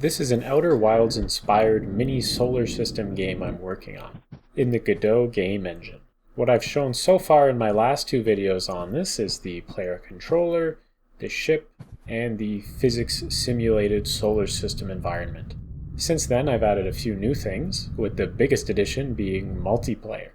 This is an Outer Wilds-inspired mini solar system game I'm working on, in the Godot game engine. What I've shown so far in my last two videos on this is the player controller, the ship, and the physics-simulated solar system environment. Since then, I've added a few new things, with the biggest addition being multiplayer.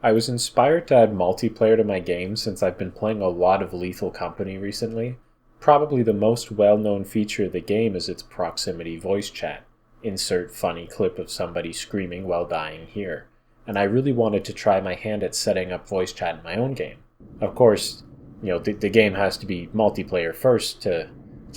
I was inspired to add multiplayer to my game since I've been playing a lot of Lethal Company recently. Probably the most well-known feature of the game is its proximity voice chat. Insert funny clip of somebody screaming while dying here. And I really wanted to try my hand at setting up voice chat in my own game. Of course, the game has to be multiplayer first to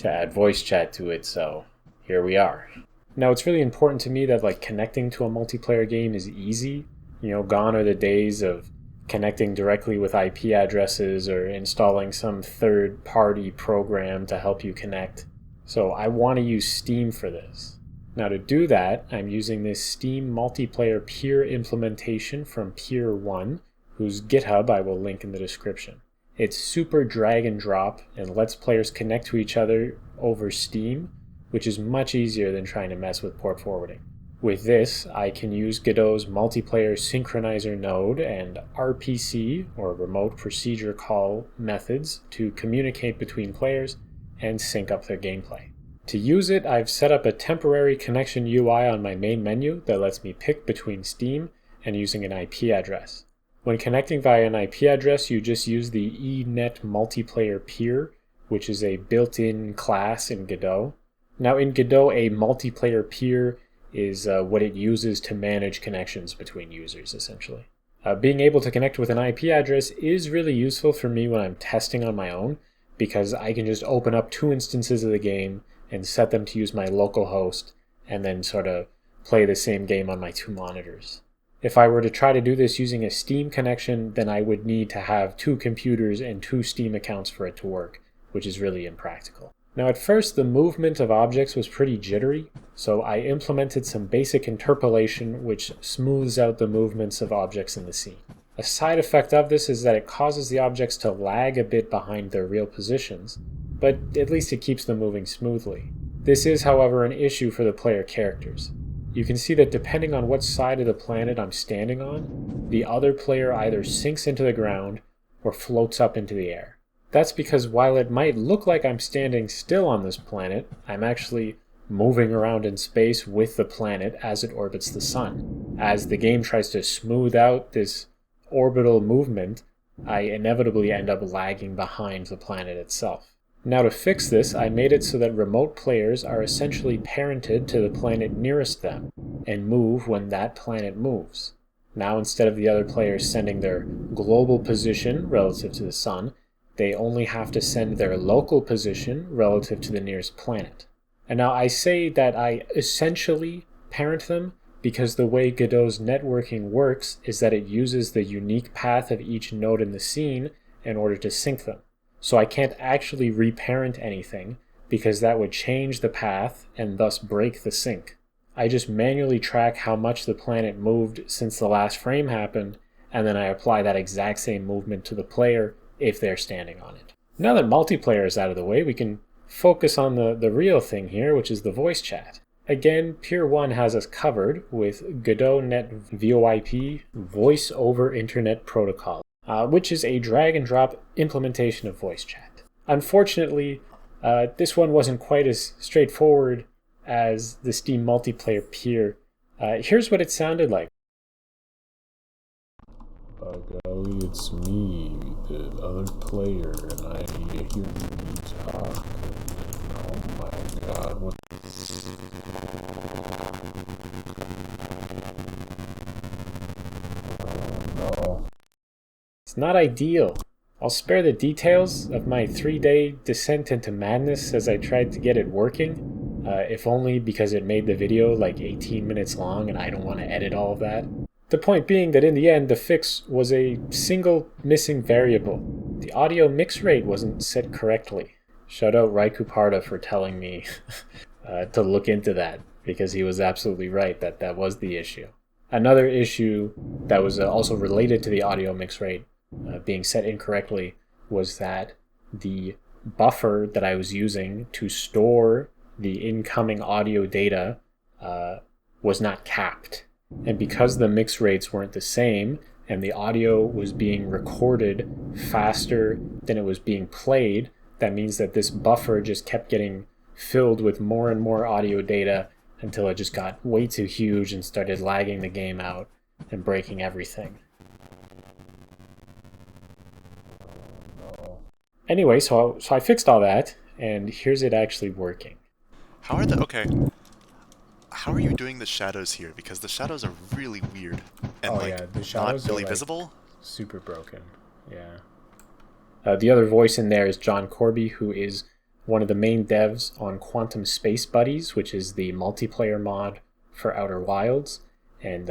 add voice chat to it, so here we are. Now, it's really important to me that connecting to a multiplayer game is easy. Gone are the days of connecting directly with IP addresses or installing some third-party program to help you connect. So I want to use Steam for this. Now to do that, I'm using this Steam multiplayer Pier implementation from Pier 1, whose GitHub I will link in the description. It's super drag and drop and lets players connect to each other over Steam, which is much easier than trying to mess with port forwarding. With this, I can use Godot's multiplayer synchronizer node and RPC, or remote procedure call, methods to communicate between players and sync up their gameplay. To use it, I've set up a temporary connection UI on my main menu that lets me pick between Steam and using an IP address. When connecting via an IP address, you just use the eNet multiplayer peer, which is a built-in class in Godot. Now in Godot, a multiplayer peer is what it uses to manage connections between users, essentially. Being able to connect with an IP address is really useful for me when I'm testing on my own, because I can just open up two instances of the game and set them to use my local host, and then sort of play the same game on my two monitors. If I were to try to do this using a Steam connection, then I would need to have two computers and two Steam accounts for it to work, which is really impractical. Now at first, the movement of objects was pretty jittery, so I implemented some basic interpolation which smooths out the movements of objects in the scene. A side effect of this is that it causes the objects to lag a bit behind their real positions, but at least it keeps them moving smoothly. This is, however, an issue for the player characters. You can see that depending on what side of the planet I'm standing on, the other player either sinks into the ground or floats up into the air. That's because while it might look like I'm standing still on this planet, I'm actually moving around in space with the planet as it orbits the sun. As the game tries to smooth out this orbital movement, I inevitably end up lagging behind the planet itself. Now to fix this, I made it so that remote players are essentially parented to the planet nearest them and move when that planet moves. Now instead of the other players sending their global position relative to the sun, they only have to send their local position relative to the nearest planet. And now I say that I essentially parent them because the way Godot's networking works is that it uses the unique path of each node in the scene in order to sync them. So I can't actually reparent anything because that would change the path and thus break the sync. I just manually track how much the planet moved since the last frame happened, and then I apply that exact same movement to the player if they're standing on it. Now that multiplayer is out of the way, we can focus on the real thing here, which is the voice chat. Again, Pier 1 has us covered with Godot Net VoIP, Voice over Internet Protocol, which is a drag-and-drop implementation of voice chat. Unfortunately, this one wasn't quite as straightforward as the Steam multiplayer Pier. Here's what it sounded like. Golly, it's me, the other player, and I hear you talk. Oh my god, what? Oh no. It's not ideal. I'll spare the details of my 3-day descent into madness as I tried to get it working, if only because it made the video like 18 minutes long and I don't want to edit all of that. The point being that in the end, the fix was a single missing variable. The audio mix rate wasn't set correctly. Shout out Raiku Parda for telling me to look into that, because he was absolutely right that was the issue. Another issue that was also related to the audio mix rate being set incorrectly was that the buffer that I was using to store the incoming audio data was not capped. And because the mix rates weren't the same, and the audio was being recorded faster than it was being played, that means that this buffer just kept getting filled with more and more audio data until it just got way too huge and started lagging the game out and breaking everything. Anyway, so I fixed all that, and here's it actually working. How are how are you doing the shadows here? Because the shadows are really weird and Oh like yeah, the not shadows are really like visible. super broken. Yeah. The other voice in there is John Corby, who is one of the main devs on Quantum Space Buddies, which is the multiplayer mod for Outer Wilds. And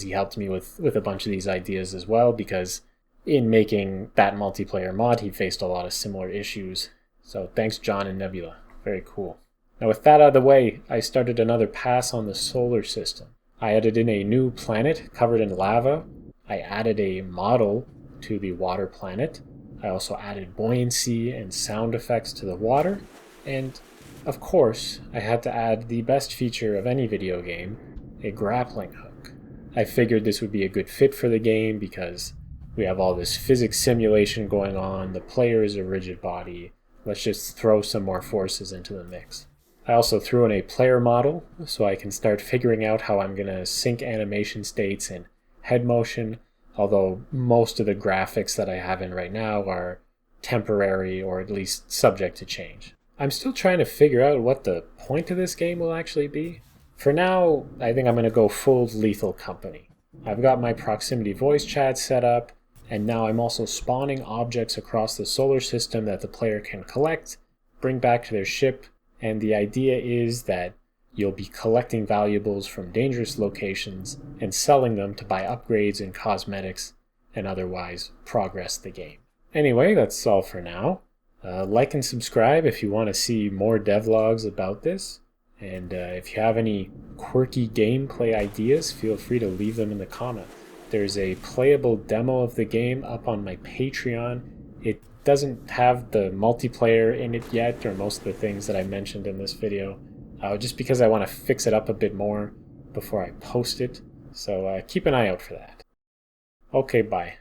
he helped me with a bunch of these ideas as well, because in making that multiplayer mod, he faced a lot of similar issues. So thanks, John and Nebula. Very cool. Now with that out of the way, I started another pass on the solar system. I added in a new planet covered in lava. I added a model to the water planet. I also added buoyancy and sound effects to the water. And of course, I had to add the best feature of any video game, a grappling hook. I figured this would be a good fit for the game because we have all this physics simulation going on, the player is a rigid body. Let's just throw some more forces into the mix. I also threw in a player model so I can start figuring out how I'm going to sync animation states and head motion, although most of the graphics that I have in right now are temporary or at least subject to change. I'm still trying to figure out what the point of this game will actually be. For now, I think I'm going to go full Lethal Company. I've got my proximity voice chat set up, and now I'm also spawning objects across the solar system that the player can collect, bring back to their ship, and the idea is that you'll be collecting valuables from dangerous locations and selling them to buy upgrades and cosmetics and otherwise progress the game. Anyway, that's all for now. Like and subscribe if you want to see more devlogs about this. And if you have any quirky gameplay ideas, feel free to leave them in the comments. There's a playable demo of the game up on my Patreon. It doesn't have the multiplayer in it yet, or most of the things that I mentioned in this video, just because I want to fix it up a bit more before I post it. So keep an eye out for that. Okay, bye.